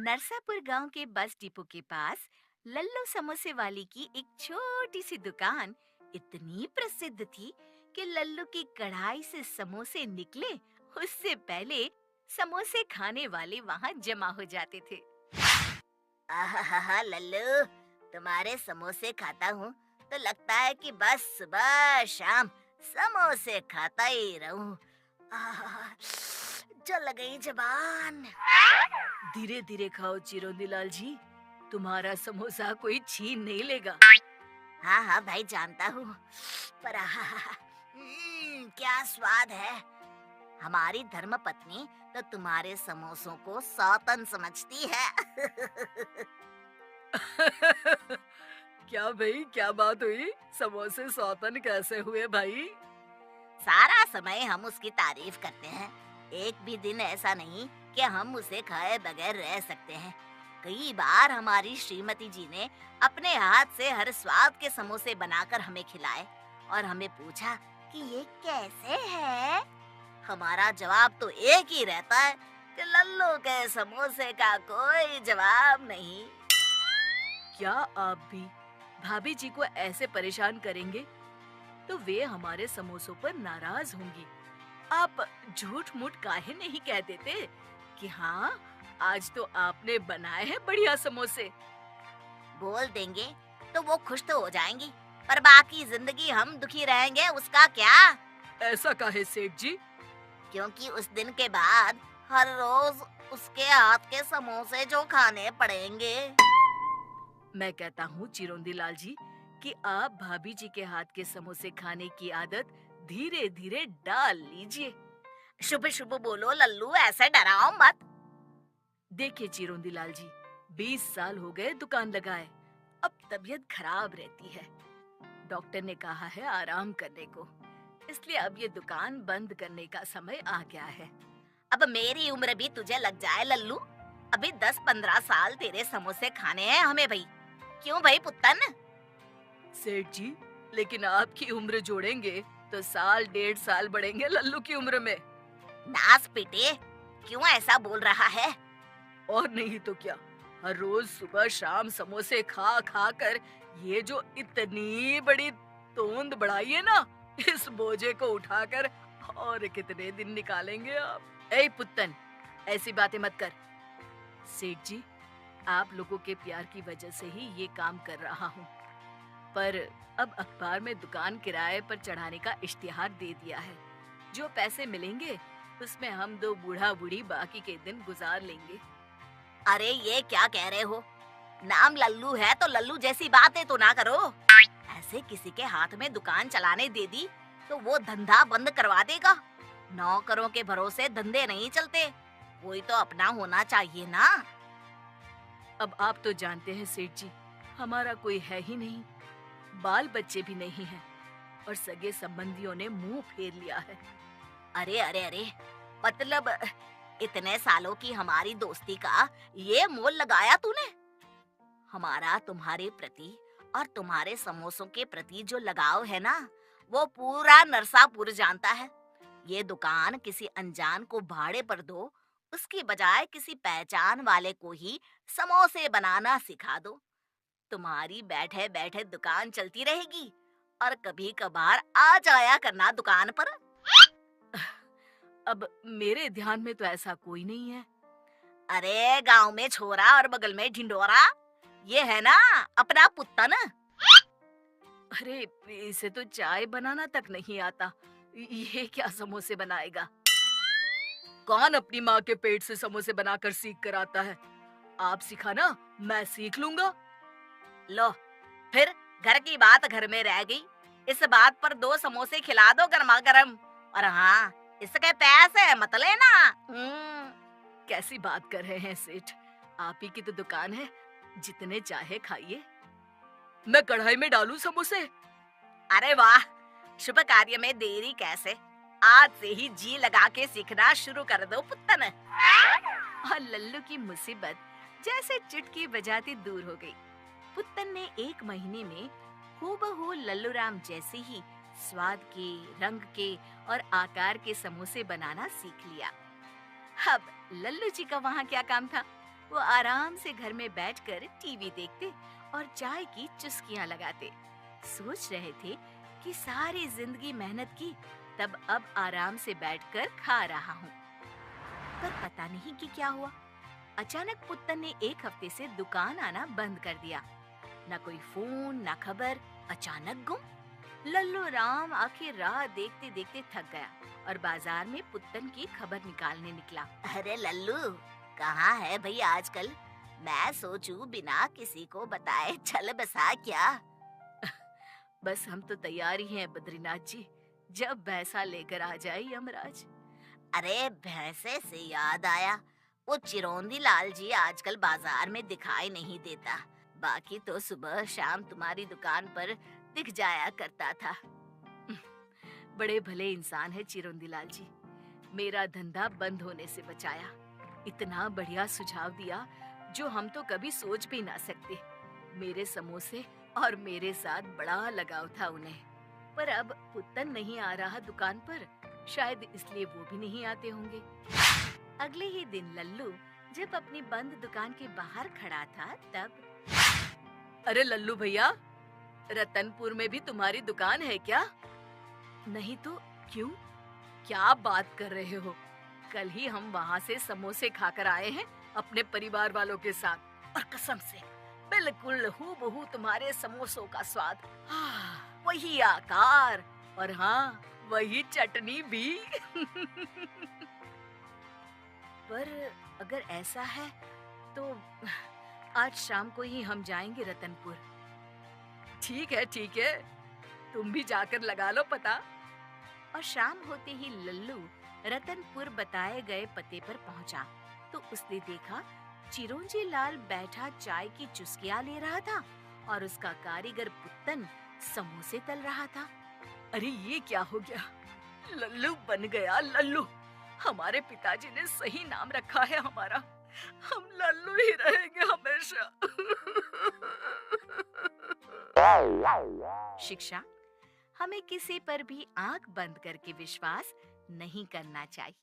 नरसापुर गांव के bus depot के पास लल्लू समोसे वाली की एक छोटी सी दुकान इतनी प्रसिद्ध थी कि लल्लू की कढ़ाई से समोसे निकले उससे पहले समोसे खाने वाले वहां जमा हो जाते थे। आहा लल्लू, तुम्हारे समोसे खाता हूँ तो लगता है कि बस सुबह शाम समोसे खाता ही रहूं। आहा, जल गई जबान। धीरे धीरे खाओ चिरोंदी लाल जी, तुम्हारा समोसा कोई छीन नहीं लेगा। हाँ हाँ भाई, जानता हूँ, पर क्या स्वाद है। हमारी धर्म पत्नी तो तुम्हारे समोसों को सौतन समझती है। क्या भाई, क्या बात हुई? समोसे सौतन कैसे हुए भाई? सारा समय हम उसकी तारीफ करते हैं। एक भी दिन ऐसा नहीं कि हम उसे खाए बगैर रह सकते हैं। कई बार हमारी श्रीमती जी ने अपने हाथ से हर स्वाद के समोसे बनाकर हमें खिलाए और हमें पूछा कि ये कैसे है। हमारा जवाब तो एक ही रहता है कि लल्लू के समोसे का कोई जवाब नहीं। क्या आप भी भाभी जी को ऐसे परेशान करेंगे तो वे हमारे समोसों पर नाराज होंगी। आप झूठ मूठ काहे नहीं कह देते कि हाँ, आज तो आपने बनाए हैं बढ़िया समोसे। बोल देंगे तो वो खुश तो हो जाएंगी, पर बाकी जिंदगी हम दुखी रहेंगे उसका क्या? ऐसा काहे सेठ जी? क्योंकि उस दिन के बाद हर रोज उसके हाथ के समोसे जो खाने पड़ेंगे। मैं कहता हूँ चिरोंदी लाल जी कि आप भाभी जी के हाथ के समोसे खाने की आदत धीरे धीरे डाल लीजिए। शुभ शुभ बोलो लल्लू, ऐसे डराओ मत। देखिए चिरोंदी लाल जी, 20 साल हो गए दुकान लगाए, अब तबीयत खराब रहती है। डॉक्टर ने कहा है आराम करने को, इसलिए अब ये दुकान बंद करने का समय आ गया है। अब मेरी उम्र भी तुझे लग जाए लल्लू, अभी 10-15 साल तेरे समोसे खाने हैं हमें भाई। क्यों भाई पुत्तन? सेठ जी, लेकिन आपकी उम्र जोड़ेंगे तो साल 1.5 साल बढ़ेंगे लल्लू की उम्र में। नास बेटे, क्यों ऐसा बोल रहा है? और नहीं तो क्या, हर रोज सुबह शाम समोसे खा खा कर ये जो इतनी बड़ी तोंद बढ़ाई है ना, इस बोझे को उठाकर और कितने दिन निकालेंगे आप? ए पुत्तन, ऐसी बातें मत कर। सेठ जी, आप लोगों के प्यार की वजह से ही ये काम कर रहा हूँ, पर अब अखबार में दुकान किराए पर चढ़ाने का इश्तिहार दे दिया है। जो पैसे मिलेंगे उसमें हम दो बूढ़ा बूढ़ी बाकी के दिन गुजार लेंगे। अरे ये क्या कह रहे हो? नाम लल्लू है तो लल्लू जैसी बातें तो ना करो। ऐसे किसी के हाथ में दुकान चलाने दे दी तो वो धंधा बंद करवा देगा। नौकरों के भरोसे धंधे नहीं चलते, कोई तो अपना होना चाहिए ना। अब आप तो जानते हैं सेठ जी, हमारा कोई है ही नहीं, बाल बच्चे भी नहीं हैं और सगे संबंधियों ने मुंह फेर लिया है। अरे अरे अरे, मतलब इतने सालों की हमारी दोस्ती का ये मोल लगाया तूने? हमारा तुम्हारे प्रति और तुम्हारे समोसों के प्रति जो लगाव है ना, वो पूरा नरसापुर जानता है। ये दुकान किसी अनजान को भाड़े पर दो, उसकी बजाय किसी पहचान वाले को ही समोसे बनाना सिखा दो। तुम्हारी बैठे बैठे दुकान चलती रहेगी और कभी कभार आ जाया करना दुकान पर। अब मेरे ध्यान में तो ऐसा कोई नहीं है। अरे गांव में छोरा और बगल में ढिंडोरा, ये है ना अपना पुत्तन। अरे इसे तो चाय बनाना तक नहीं आता, ये क्या समोसे बनाएगा? कौन अपनी माँ के पेट से समोसे बनाकर सीख कर आता है? आप सिखाना, मैं सीख लूंगा। लो, फिर घर की बात घर में रह गई। इस बात पर 2 समोसे खिला दो गर्मा गर्म, और हाँ, इसके पैसे मत लेना। कैसी बात कर रहे हैं सेठ, आप ही की तो दुकान है, जितने चाहे खाइए। मैं कढ़ाई में डालूं समोसे? अरे वाह, शुभ कार्य में देरी कैसे, आज से ही जी लगा के सीखना शुरू कर दो पुत्तन। और लल्लू की मुसीबत जैसे चुटकी बजाती दूर हो गई। पुत्तन ने 1 महीने में हूबहू लल्लू राम जैसे ही स्वाद के, रंग के और आकार के समोसे बनाना सीख लिया। अब लल्लू जी का वहाँ क्या काम था? वो आराम से घर में बैठकर टीवी देखते और चाय की चुस्कियां लगाते। सोच रहे थे कि सारी जिंदगी मेहनत की, तब अब आराम से बैठकर खा रहा हूँ। पर पता नहीं कि क्या हुआ। अचानक पुत्तन ने एक हफ्ते से दुकान आना बंद कर दिया। ना कोई फोन, ना खबर, अचानक गुम। लल्लू राम आखिर राह देखते देखते थक गया और बाजार में पुत्तन की खबर निकालने निकला। अरे लल्लू, कहाँ है भाई आजकल? मैं सोचूं बिना किसी को बताए चल बसा क्या? बस हम तो तैयार ही हैं बद्रीनाथ जी, जब भैंसा लेकर आ जाए यमराज। अरे भैंसे से याद आया, वो चिरौंदी लाल जी आजकल बाजार में दिखाई नहीं देता। बाकी तो सुबह शाम तुम्हारी दुकान पर दिख जाया करता था। बड़े भले इंसान है चिरौंदी लाल जी, मेरा धंधा बंद होने से बचाया। इतना बढ़िया सुझाव दिया जो हम तो कभी सोच भी ना सकते। मेरे समोसे और मेरे साथ बड़ा लगाव था उन्हें। पर अब पुत्तन नहीं आ रहा दुकान पर, शायद इसलिए वो भी नहीं आते होंगे। अगले ही दिन लल्लू जब अपनी बंद दुकान के बाहर खड़ा था तब, अरे लल्लू भैया, रतनपुर में भी तुम्हारी दुकान है क्या? नहीं तो क्यों? क्या बात कर रहे हो? कल ही हम वहाँ से समोसे खाकर आए हैं अपने परिवार वालों के साथ, और कसम से बिल्कुल हूबहू तुम्हारे समोसों का स्वाद। वही आकार और हाँ, वही चटनी भी। पर अगर ऐसा है तो आज शाम को ही हम जाएंगे रतनपुर। ठीक है, तुम भी जाकर लगा लो पता। और शाम होते ही लल्लू रतनपुर बताए गए पते पर पहुंचा तो उसने देखा चिरौंजी लाल बैठा चाय की चुस्कियां ले रहा था और उसका कारीगर पुत्तन समोसे तल रहा था। अरे ये क्या हो गया? लल्लू बन गया लल्लू। हमारे पिताजी ने सही नाम रखा है हमारा। हम लल्लू ही रहेंगे हमेशा। शिक्षा: हमें किसी पर भी आंख बंद करके विश्वास नहीं करना चाहिए।